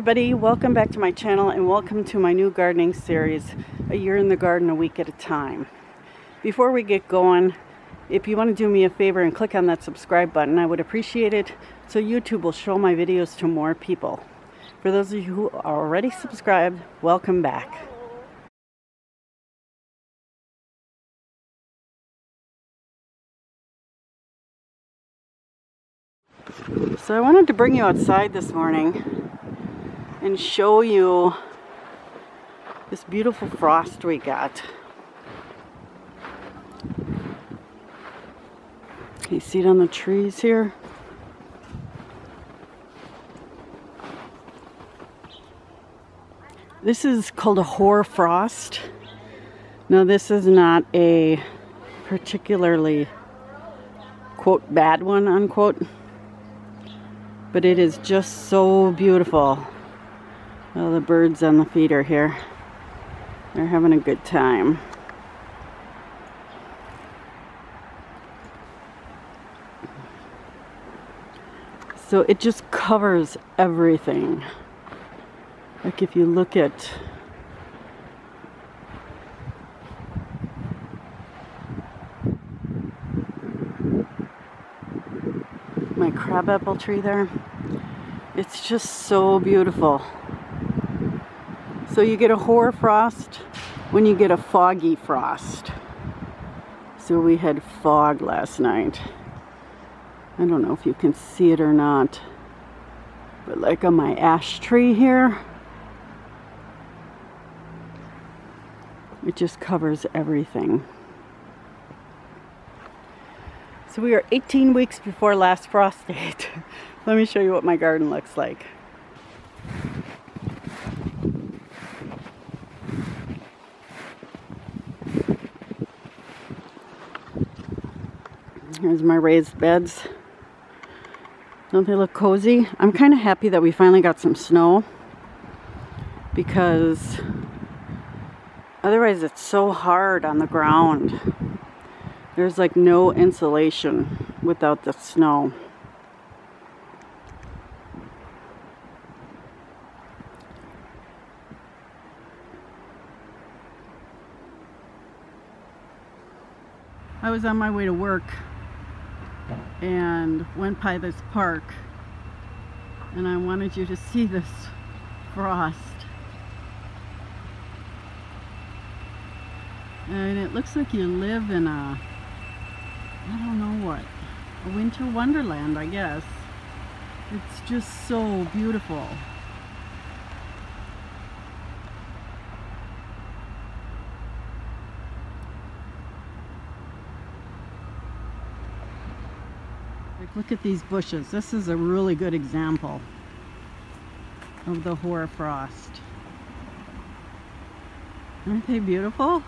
everybody, welcome back to my channel and welcome to my new gardening series, A Year in the Garden, a Week at a Time. Before we get going, if you want to do me a favor and click on that subscribe button, I would appreciate it so YouTube will show my videos to more people. For those of you who are already subscribed, welcome back. So I wanted to bring you outside this morning and show you this beautiful frost we got. Can you see it on the trees here? This is called a hoar frost. Now this is not a particularly, quote, bad one, unquote, but it is just so beautiful. Well, the birds on the feeder here, they're having a good time. So it just covers everything. Like if you look at my crabapple tree there, it's just so beautiful. So you get a hoar frost when you get a foggy frost. So we had fog last night. I don't know if you can see it or not, but like on my ash tree here, it just covers everything. So we are 18 weeks before last frost date. Let me show you what my garden looks like. Here's my raised beds. Don't they look cozy? I'm kind of happy that we finally got some snow, because otherwise it's so hard on the ground. There's like no insulation without the snow. I was on my way to work and went by this park, and I wanted you to see this frost. And it looks like you live in a, I don't know what, a winter wonderland, I guess. It's just so beautiful. Like, look at these bushes. This is a really good example of the hoar frost. Aren't they beautiful?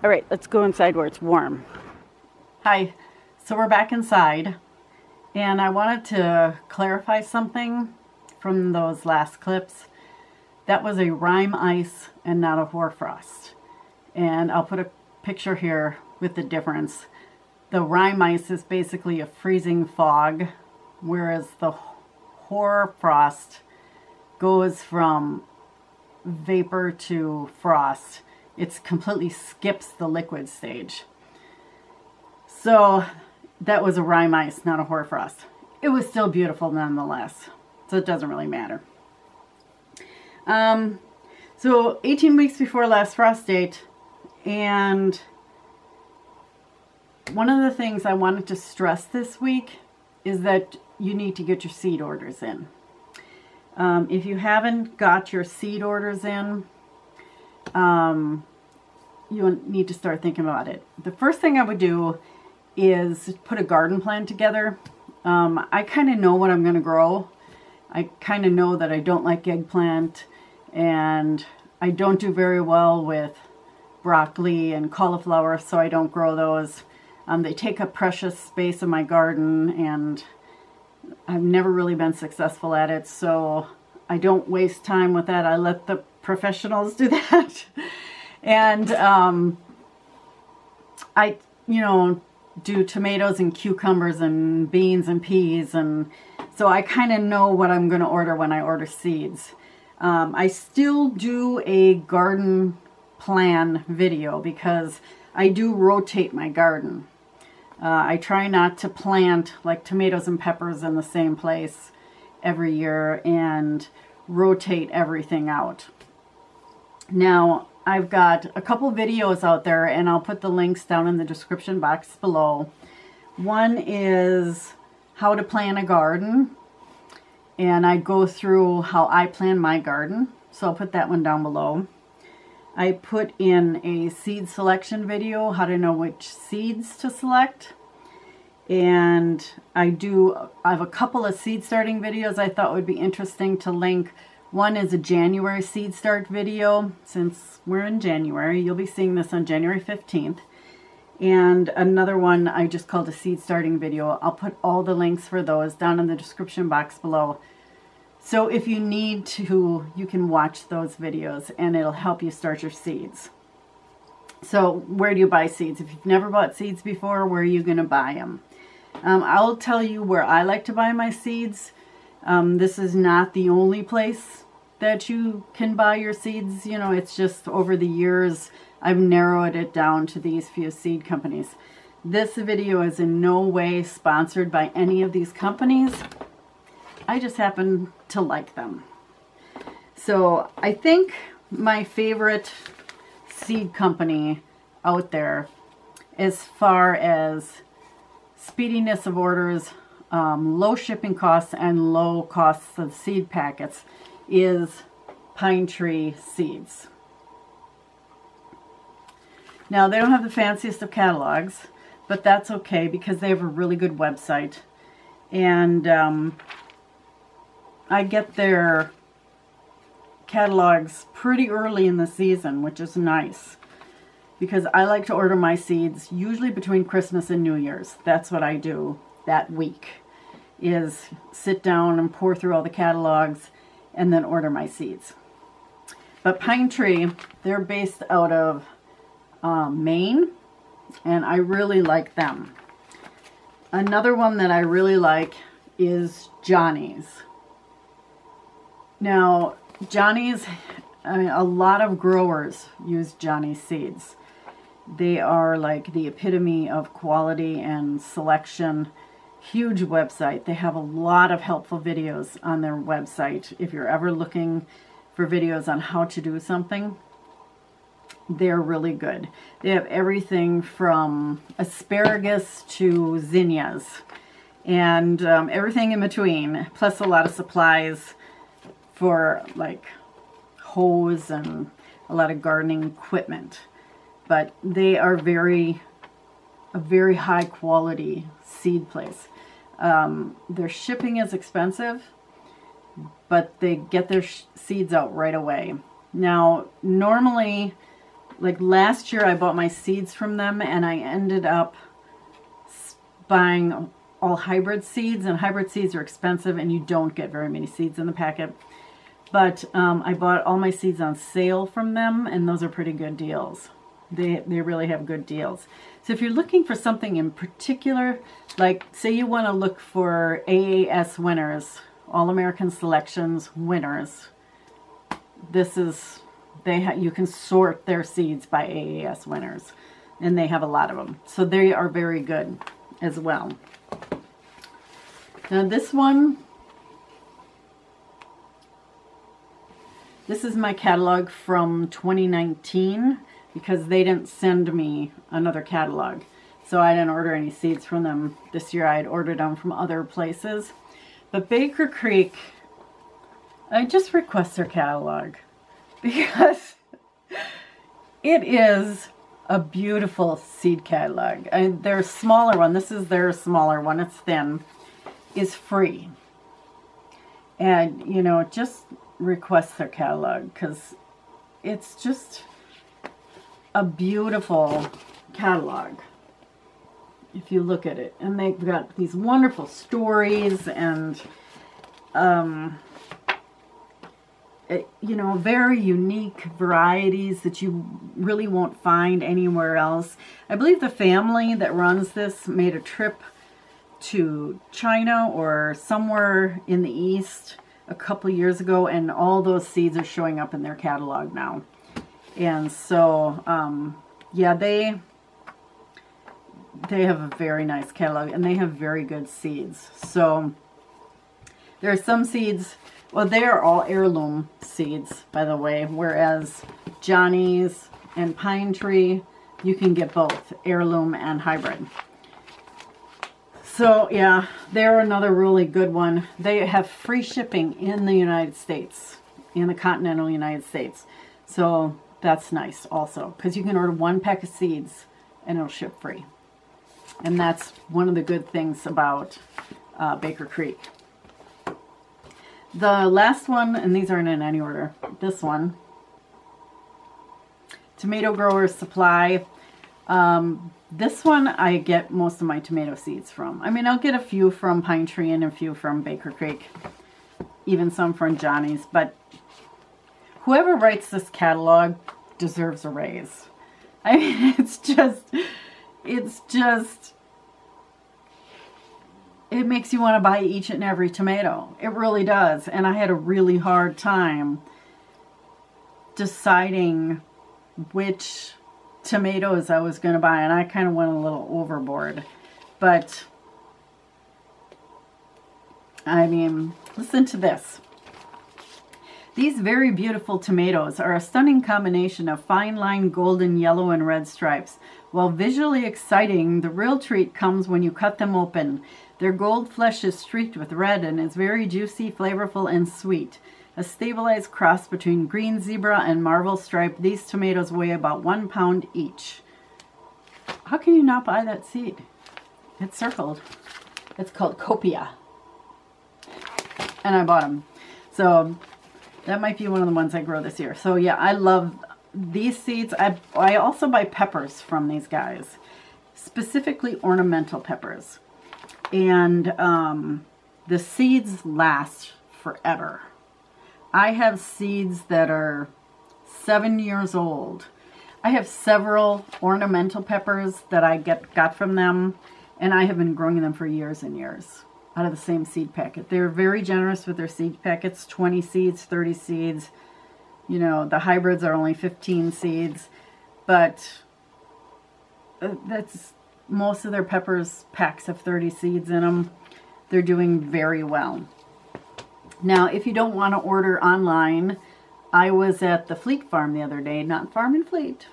All right, let's go inside where it's warm. Hi, so we're back inside, and I wanted to clarify something from those last clips. That was a rime ice and not a hoarfrost. And I'll put a picture here with the difference. The rime ice is basically a freezing fog, whereas the hoarfrost goes from vapor to frost. It completely skips the liquid stage. So that was a rime ice, not a hoarfrost. It was still beautiful nonetheless, so it doesn't really matter. So 18 weeks before last frost date, and one of the things I wanted to stress this week is that you need to get your seed orders in. If you haven't got your seed orders in, you need to start thinking about it. The first thing I would do is put a garden plan together. I kind of know what I'm going to grow. I kind of know that I don't like eggplant, and I don't do very well with broccoli and cauliflower, so I don't grow those. They take up precious space in my garden, and I've never really been successful at it, so I don't waste time with that. I let the professionals do that. And I, you know, do tomatoes and cucumbers and beans and peas, and so I kind of know what I'm going to order when I order seeds. I still do a garden plan video because I do rotate my garden. I try not to plant like tomatoes and peppers in the same place every year and rotate everything out. Now, I've got a couple videos out there, and I'll put the links down in the description box below. One is how to plan a garden, and I go through how I plan my garden, so I'll put that one down below. I put in a seed selection video, how to know which seeds to select. And I have a couple of seed starting videos I thought would be interesting to link. One is a January seed start video. Since we're in January, you'll be seeing this on January 15th. And another one I just called a seed starting video. I'll put all the links for those down in the description box below. So if you need to, you can watch those videos and it'll help you start your seeds. So where do you buy seeds? If you've never bought seeds before, where are you going to buy them? I'll tell you where I like to buy my seeds. This is not the only place that you can buy your seeds. You know, it's just over the years I've narrowed it down to these few seed companies. This video is in no way sponsored by any of these companies. I just happen to like them. So I think my favorite seed company out there, as far as speediness of orders, low shipping costs, and low costs of seed packets, is Pine Tree Seeds. Now, they don't have the fanciest of catalogs, but that's okay because they have a really good website. And I get their catalogs pretty early in the season, which is nice. Because I like to order my seeds usually between Christmas and New Year's. That's what I do that week, is sit down and pour through all the catalogs and then order my seeds. But Pine Tree, they're based out of Maine, and I really like them. Another one that I really like is Johnny's. Now, Johnny's, I mean, a lot of growers use Johnny's seeds. They are like the epitome of quality and selection. Huge website. They have a lot of helpful videos on their website. If you're ever looking for videos on how to do something, they're really good. They have everything from asparagus to zinnias and everything in between, plus a lot of supplies for like hose and a lot of gardening equipment. But they are a very high quality seed place. Their shipping is expensive, but they get their seeds out right away. Now, normally, like last year I bought my seeds from them and I ended up buying all hybrid seeds, and hybrid seeds are expensive and you don't get very many seeds in the packet. But I bought all my seeds on sale from them, and those are pretty good deals. They really have good deals. So if you're looking for something in particular, like say you want to look for AAS winners, All American Selections winners, this is, you can sort their seeds by AAS winners, and they have a lot of them. So they are very good as well. Now this one, this is my catalog from 2019 because they didn't send me another catalog. So I didn't order any seeds from them this year. I had ordered them from other places. But Baker Creek, I just request their catalog because it is a beautiful seed catalog. Their smaller one, this is their smaller one, it's thin, is free. And, you know, just request their catalog because it's just a beautiful catalog if you look at it. And they've got these wonderful stories, and you know, very unique varieties that you really won't find anywhere else. I believe the family that runs this made a trip to China or somewhere in the East a couple years ago, and all those seeds are showing up in their catalog now. And so, yeah, they have a very nice catalog, and they have very good seeds. So there are some seeds, well, they are all heirloom seeds, by the way, whereas Johnny's and Pine Tree, you can get both heirloom and hybrid. So yeah, they're another really good one. They have free shipping in the United States, in the continental United States. So that's nice also, because you can order 1 pack of seeds and it'll ship free. And that's one of the good things about Baker Creek. The last one, and these aren't in any order, this one, Tomato Growers Supply. This one I get most of my tomato seeds from. I mean, I'll get a few from Pine Tree and a few from Baker Creek, even some from Johnny's, but whoever writes this catalog deserves a raise. I mean, it's just, it makes you want to buy each and every tomato. It really does. And I had a really hard time deciding which tomatoes I was going to buy, and I kind of went a little overboard. But I mean, listen to this. These very beautiful tomatoes are a stunning combination of fine line golden, yellow, and red stripes. While visually exciting, the real treat comes when you cut them open. Their gold flesh is streaked with red and is very juicy, flavorful, and sweet. A stabilized cross between green zebra and marble stripe, these tomatoes weigh about 1 pound each. How can you not buy that seed? It's circled. It's called Copia. And I bought them. So that might be one of the ones I grow this year. So yeah, I love these seeds. I also buy peppers from these guys, specifically ornamental peppers. And the seeds last forever. I have seeds that are 7 years old. I have several ornamental peppers that I got from them, and I have been growing them for years and years out of the same seed packet. They're very generous with their seed packets, 20 seeds, 30 seeds. You know, the hybrids are only 15 seeds, but that's most of their peppers packs have 30 seeds in them. They're doing very well. Now, if you don't want to order online, I was at the Fleet Farm the other day, not Farm and Fleet,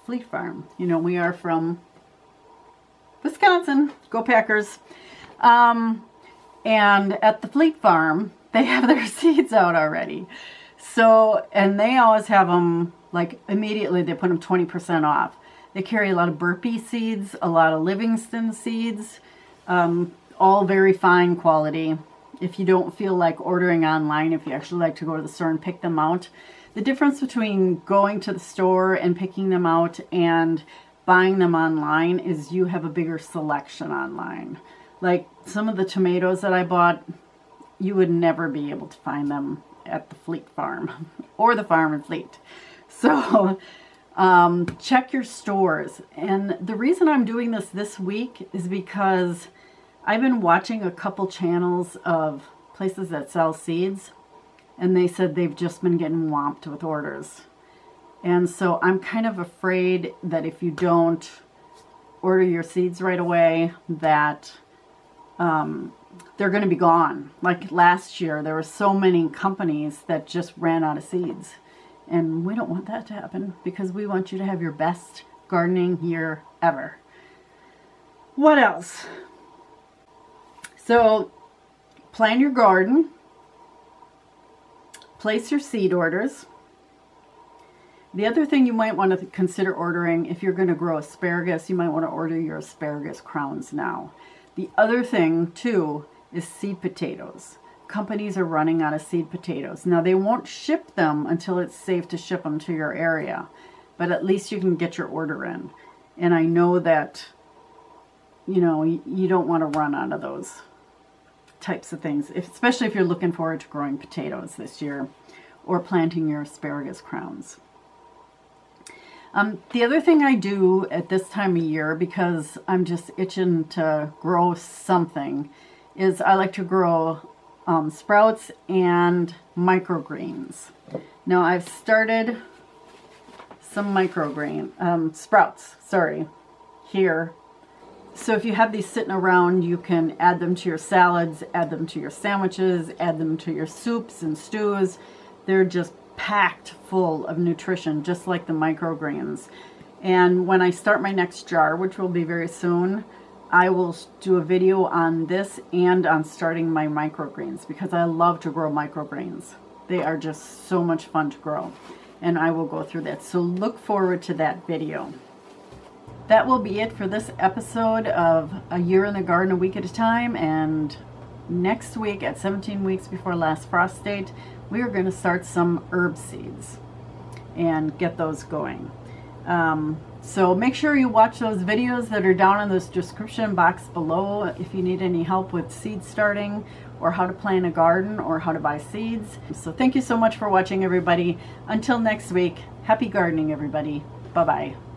Fleet Farm. You know, we are from Wisconsin. Go Packers. And at the Fleet Farm, they have their seeds out already. So, and they always have them, like, immediately they put them 20% off. They carry a lot of Burpee seeds, a lot of Livingston seeds, all very fine quality. If you don't feel like ordering online, if you actually like to go to the store and pick them out. The difference between going to the store and picking them out and buying them online is you have a bigger selection online. Like some of the tomatoes that I bought, you would never be able to find them at the Fleet Farm or the Farm and Fleet. So check your stores. And the reason I'm doing this week is because I've been watching a couple channels of places that sell seeds, and they said they've just been getting whomped with orders. And so I'm kind of afraid that if you don't order your seeds right away, that they're going to be gone. Like last year, there were so many companies that just ran out of seeds. And we don't want that to happen, because we want you to have your best gardening year ever. What else? So, plan your garden, place your seed orders. The other thing you might want to consider ordering, if you're going to grow asparagus, you might want to order your asparagus crowns now. The other thing, too, is seed potatoes. Companies are running out of seed potatoes. Now, they won't ship them until it's safe to ship them to your area, but at least you can get your order in. And I know that, you know, you don't want to run out of those types of things, especially if you're looking forward to growing potatoes this year, or planting your asparagus crowns. The other thing I do at this time of year, because I'm just itching to grow something, is I like to grow sprouts and microgreens. Now I've started some sprouts, here. So if you have these sitting around, you can add them to your salads, add them to your sandwiches, add them to your soups and stews. They're just packed full of nutrition, just like the microgreens. And when I start my next jar, which will be very soon, I will do a video on this and on starting my microgreens, because I love to grow microgreens. They are just so much fun to grow, and I will go through that. So look forward to that video. That will be it for this episode of A Year in the Garden, a Week at a Time. And next week, at 17 weeks before last frost date, we are going to start some herb seeds and get those going. So make sure you watch those videos that are down in this description box below if you need any help with seed starting, or how to plant a garden, or how to buy seeds. So thank you so much for watching, everybody. Until next week, happy gardening, everybody. Bye-bye.